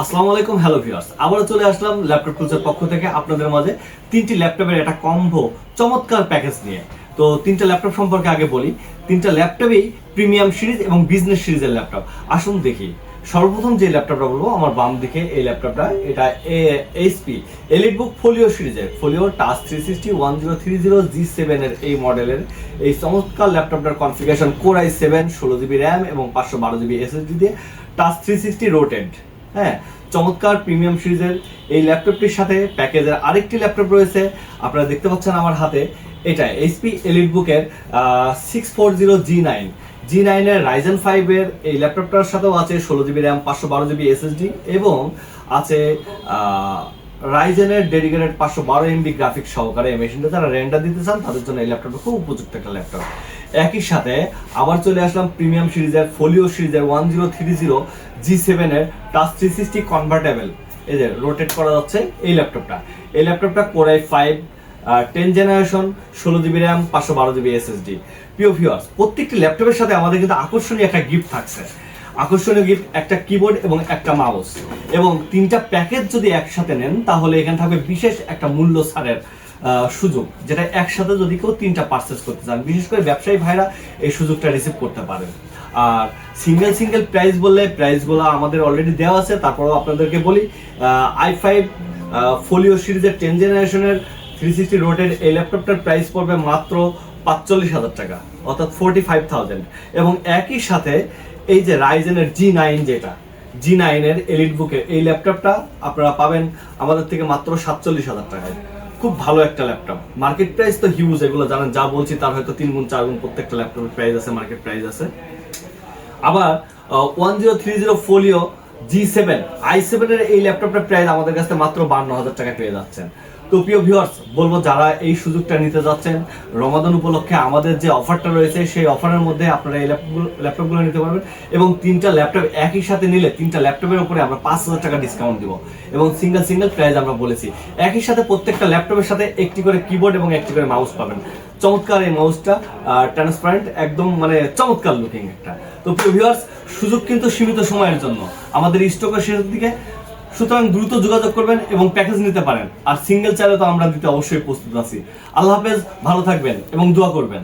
আসসালামু আলাইকুম, hello viewers. আবারও চলে আসলাম ল্যাপটপ টুলসের পক্ষ থেকে আপনাদের মাঝে তিনটি ল্যাপটপের একটা কম্বো চমৎকার প্যাকেজ নিয়ে। তো তিনটা ল্যাপটপ সম্পর্কে আগে বলি। তিনটা ল্যাপটপই প্রিমিয়াম সিরিজ এবং বিজনেস সিরিজের ল্যাপটপ। আসুন দেখি। সর্বপ্রথম যে ল্যাপটপটা বলবো আমার বাম দিকে, এই ল্যাপটপটা, এটা এইচপি এলিটবুক ফোলিও সিরিজের, ফোলিও টাচ 360 1030 G7 এর এই মডেলের এই চমৎকার ল্যাপটপটার configuration core i7 16GB RAM এবং 512GB SSD দিয়ে টাচ 360 রোটেড। হ্যাঁ, চমৎকার প্রিমিয়াম সিরিজের এই ল্যাপটপটির সাথে প্যাকেজের আরেকটি ল্যাপটপ রয়েছে, আপনারা দেখতে পাচ্ছেন আমার হাতে। এটা এইচপি এলিটবুকের 640 G9 এর Ryzen 5 এর এই ল্যাপটপটার সাথেও আছে 16GB র্যাম 512GB SSD এবং আছে রাইজেনের ডেডিকেটেড 512MB গ্রাফিক্স সহকারে। এই মেশিনটা যারা রেন্ডার দিতে চান তাদের জন্য এই ল্যাপটপটা খুব উপযুক্ত একটা ল্যাপটপ। একই সাথে আবার চলে আসলাম প্রিমিয়াম সিরিজের ফোলিও সিরিজের 1030 G7 এর টাচ 360 কনভার্টেবল, এই যে রোটেট করা যাচ্ছে এই ল্যাপটপটা। এই ল্যাপটপটা core i5 10 generation 16GB RAM 512GB SSD। প্রিয় ভিউয়ার্স, প্রত্যেকটি ল্যাপটপের সাথে আমাদের কিন্তু আকর্ষণীয় একটা গিফট থাকছে। আকর্ষণীয় গিফট একটা কিবোর্ড এবং একটা মাউস, এবং তিনটা প্যাকেজ যদি একসাথে নেন তাহলে এখানে থাকবে বিশেষ একটা মূল্য ছাড়ের সুযোগ, যেটা একসাথে যদি কেউ তিনটা পারচেজ করতে চান, বিশেষ করে ব্যবসায়ী ভাইরা এই সুযোগটা রিসিভ করতে পারেন। আর সিঙ্গেল প্রাইস বললে প্রাইসগুলো আমাদের অলরেডি দেওয়া আছে, তারপরেও আপনাদেরকে বলি। i5 ফোলিও সিরিজের 10 জেনারেশনের 360 রোটেড এই ল্যাপটপটার প্রাইস পড়বে মাত্র 45,000 টাকা, অর্থাৎ 45,000। এবং একই সাথে এই যে রাইজেনের G9, যেটা G9 এর এলিটবুকের এই ল্যাপটপটা আপনারা পাবেন আমাদের থেকে মাত্র 47,000 টাকায়। খুব ভালো একটা ল্যাপটপ। মার্কেট প্রাইস তো হিউজ, এগুলো জানেন, যা বলছি তার হয়তো 3 গুণ 4 গুণ প্রত্যেকটা ল্যাপটপের প্রাইস আছে, মার্কেট প্রাইস আছে। আবার 1030 ফোলিও G7 i7 এর এই ল্যাপটপটার প্রাইস আমাদের কাছে মাত্র 52,000 টাকায় পেয়ে যাচ্ছেন। তো প্রিয় ভিউয়ার্স, বলবো যারা এই সুযোগটা নিতে যাচ্ছেন রমাদান উপলক্ষে আমাদের যে অফারটা রয়েছে সেই অফারের মধ্যে আপনারা এই ল্যাপটপগুলো নিতে পারবেন। এবং তিনটা ল্যাপটপ একই সাথে নিলে তিনটা ল্যাপটপের উপরে আমরা 5,000 টাকা ডিসকাউন্ট দিব। এবং সিঙ্গেল প্রাইস আমরা বলেছি। একই সাথে প্রত্যেকটা ল্যাপটপের সাথে একটি করে কিবোর্ড এবং একটি করে মাউস পাবেন। চমৎকার এই মাউসটা, ট্রান্সপারেন্ট, একদম মানে চমৎকার লুকিং একটা। তো প্রিয় ভিউয়ার্স, সুযোগ কিন্তু সীমিত সময়ের জন্য, আমাদের স্টকের শেষের দিকে, সুতরাং দ্রুত যোগাযোগ করবেন এবং প্যাকেজ নিতে পারেন। আর সিঙ্গেল চাইলে তো আমরা দিতে অবশ্যই প্রস্তুত আছি। আল্লাহ হাফেজ, ভালো থাকবেন এবং দোয়া করবেন।